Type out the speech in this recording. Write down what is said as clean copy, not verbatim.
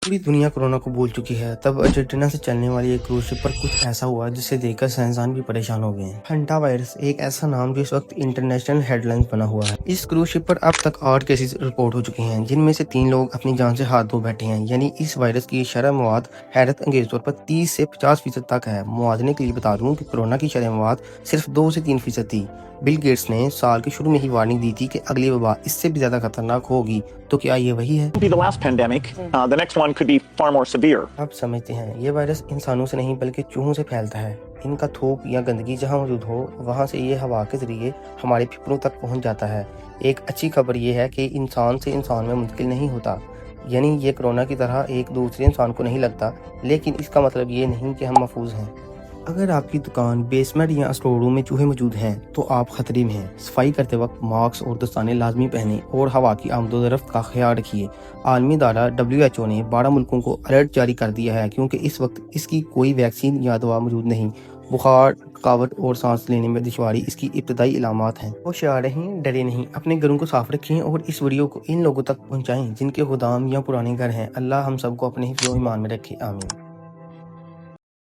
पूरी दुनिया कोरोना को भूल चुकी है, तब अर्जेंटीना से चलने वाली एक क्रूज शिप पर कुछ ऐसा हुआ जिसे देखकर साइंसदान भी परेशान हो गए हैं। हंटा वायरस एक ऐसा नाम जो इस वक्त इंटरनेशनल हेडलाइंस बना हुआ है। इस क्रूज शिप पर अब तक 8 केसेस रिपोर्ट हो चुके हैं, जिनमें से 3 लोग अपनी जान से हाथ धो बैठे हैं। यानी इस वायरस की शरह मवाद हैरत अंगेज तौर पर 30 से 50% तक है। मुआवजे के लिए बता दूं कि कोरोना की शरह मवाद सिर्फ 2 से 3% थी। बिल गेट्स ने साल के शुरू में ही वार्निंग दी थी कि अगली वबा इससे भी ज्यादा खतरनाक होगी। तो क्या ये वही है? Be the last pandemic. The next one could be far more severe. आप समझते हैं, ये वायरस इंसानों से नहीं बल्कि चूहों से फैलता है। इनका थूक या गंदगी जहां मौजूद हो, वहां से ये हवा के जरिए हमारे फेफड़ों तक पहुंच जाता है। एक अच्छी खबर ये है कि इंसान से इंसान में मुंतकिल नहीं होता, यानी ये कोरोना की तरह एक दूसरे इंसान को नहीं लगता। लेकिन इसका मतलब ये नहीं कि हम महफूज हैं। अगर आपकी दुकान, बेसमेंट या स्टोर रूम में चूहे मौजूद हैं तो आप खतरे में हैं। सफाई करते वक्त मास्क और दस्ताने लाजमी पहनें और हवा की आमदोरफ्त का ख्याल रखिए। आलमी इदारा WHO ने 12 मुल्कों को अलर्ट जारी कर दिया है, क्योंकि इस वक्त इसकी कोई वैक्सीन या दवा मौजूद नहीं। बुखार, थकावट और सांस लेने में दुश्वारी इसकी इब्तदाई इलामात हैं। होशियार रहें, डरे नहीं, अपने घरों को साफ रखें और इस वीडियो को इन लोगों तक पहुँचाएँ जिनके गोदाम या पुराने घर हैं। अल्लाह हम सबको अपने हिफ्ज़-ओ-ईमान में रखे। आमीन।